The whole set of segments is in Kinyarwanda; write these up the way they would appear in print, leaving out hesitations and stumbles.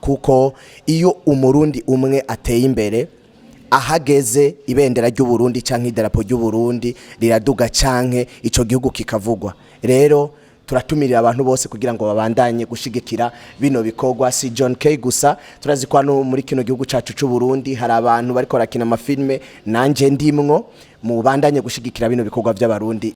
kuko iyo umurundi umwe ateye imbere ahageze ibendera ry'u Burundi canke idarapo ry'u Burundi riraduga canke ico gihugu kikavugwa. Rero turatumirira abantu bose kugira ngo babandanye gushigikira bino bikorwa. Si John K gusa, turazi ko hano muri kino gihugu cacu c'u Burundi hari abantu bariko barakina amafilme, nanje ndimwo, mu bandanye gushigikira bino bikorwa by'abarundi.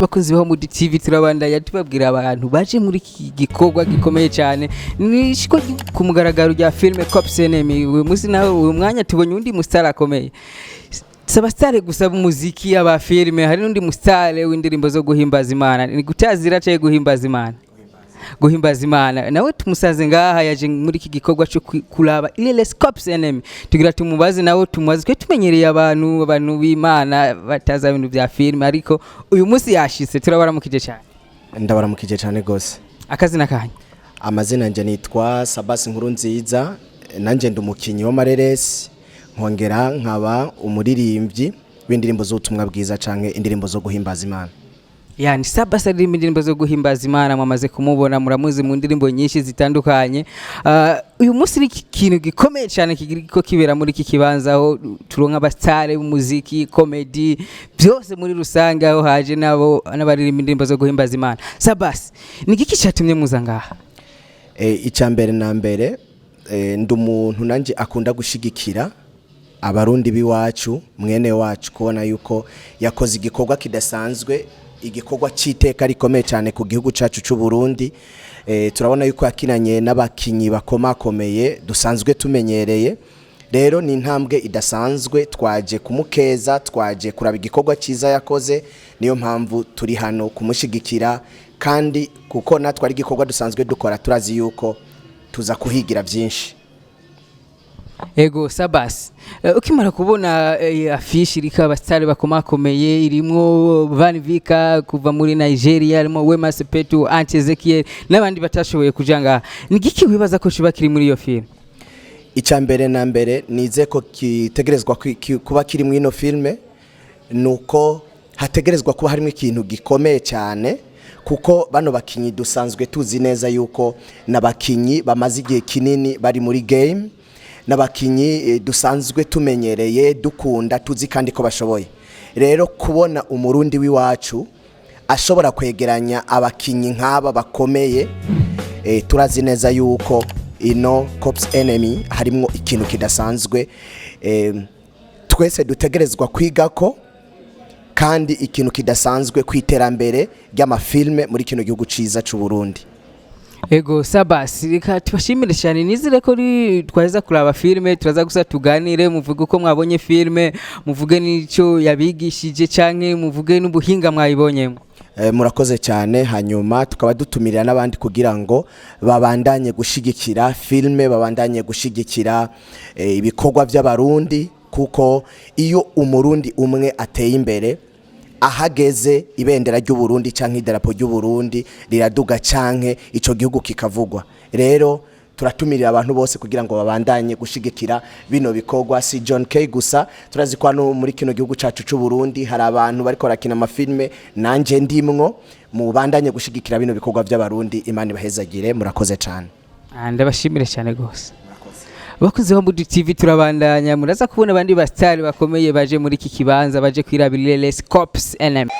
Bakunzi ba Homewood TV turabandanya tubabwira abantu baje muri iki gikorwa gikomeye cyane, ni ishirwa kumugagaro rya filme Cops Enemy. Uyu munsi nawe uyu mwanya tubonye undi mustar akomeye, Sabas gusa muziki aba filme, hari n'undi mustar w'indirimbo zo guhimbaza Imana. Ni gutazira cyaye guhimbaza Imana. Nawe tumusaze ngaha yaje muri iki gikorwa cyo kuraba ry'ireresi Cops Enemy. Tugira tumubaze nawe tumubaze twe tumenyereye abantu b'Imana bataza ibintu bya filme, ariko uyu munsi yashitse turabaramukije cyane. Ndabaramukije cyane gose. Akazina kanyu? Amazina nje nitwa Sabas nkuru nziza, nanje ndumukinyi w'amareresi, nkongera nkaba umuririmbyi w'indirimbo z'ubutumwa bwiza canke indirimbo zo guhimbaza Imana. Yani Sabas ari indirimbo zo guhimbaza Imana, mwamaze kumubona, muramuzi mu ndirimbo nyinshi zitandukanye. Uyu munsi ni ikintu gikomeye cyane kigiriko kibera muri iki kibanza, aho turonka abastare b'umuziki, comedy, byose muri rusange, aho haje nabo n'abaririmba indirimbo zo guhimbaza Imana. Sabas, ni iki cyatumye muza ngaha? Icambere na mbere ndumuntu nanje akunda gushigikira abarundi biwacu, mwene wacu, kubona yuko yakoze igikorwa kidasanzwe, igikorwa cy'iteka rikomeye cyane ku gihugu cacu c'u Burundi. Turabona yuko yakinanye n'abakinyi bakomakomeye dusanzwe tumenyereye. Rero ni intambwe idasanzwe, twaje kumukeza, twaje kuraba igikorwa cyiza yakoze, niyo mpamvu turi hano kumushigikira, kandi kuko natwe ari igikorwa dusanzwe dukora, turazi yuko tuza kuhigira vyinshi. Ego Sabas, ukimara kubona afishi iriko abastari bakomakomeye, irimwo Van Vika kuva muri Nigeria, irimo Wema Sepetu, Anti Ezekiel n'abandi batashoboye kujanga, ni giki wibaza ko shiba kiri muri iyo film? Icambere na mbere nize ko kitegerezwa kuba kiri muri ino filme, nuko hategerezwa kuba harimo ikintu gikomeye cyane, kuko bano bakinyi dusanzwe tuzi neza yuko nabakinyi bamaze igihe kinini bari muri game, n'abakinyi dusanzwe tumenyereye, dukunda, tuzi kandi ko bashoboye. Rero kubona umurundi w'iwacu ashobora kwegeranya abakinyi nk'aba bakomeye, turazi neza yuko ino Cops Enemy harimo ikintu kidasanzwe, twese dutegerezwa kwigako, kandi ikintu kidasanzwe kwiterambere ry'amafilme muri kino gihugu ciza c'u Burundi. Ego Sabas, reka tubashimire cyane, nizire ko twaheza kuraba filme, turaza gusa tuganire, muvuge uko mwabonye filme, muvuge n'icyo yabigishije canke muvuge n'ubuhinga mwayibonyemo. Murakoze cyane, hanyuma tukaba dutumirira n'abandi kugira ngo babandanye gushigikira filme, babandanye gushigikira ibikorwa by'abarundi, kuko iyo umurundi umwe ateye imbere ahageze ibendera ry'u Burundi canke idarapo ry'u Burundi riraduga canke ico gihugu kikavugwa. Rero turatumirira abantu bose kugira ngo babandanye gushigikira bino bikorwa. Si John K gusa, turazi ko hano muri kino gihugu cacu c'u Burundi hari abantu bariko barakina amafilme, nanje ndimwo, mu bandanye gushigikira bino bikorwa by'abarundi. Imana ibahezagire, murakoze cyane. Ndabashimire cyane gose. Bakunzi ba Homewood TV turabandanya, muraza kubona abandi bastari bakomeye baje muri iki kibanza, baje kwirabira ry'ireresi Cops Enemy.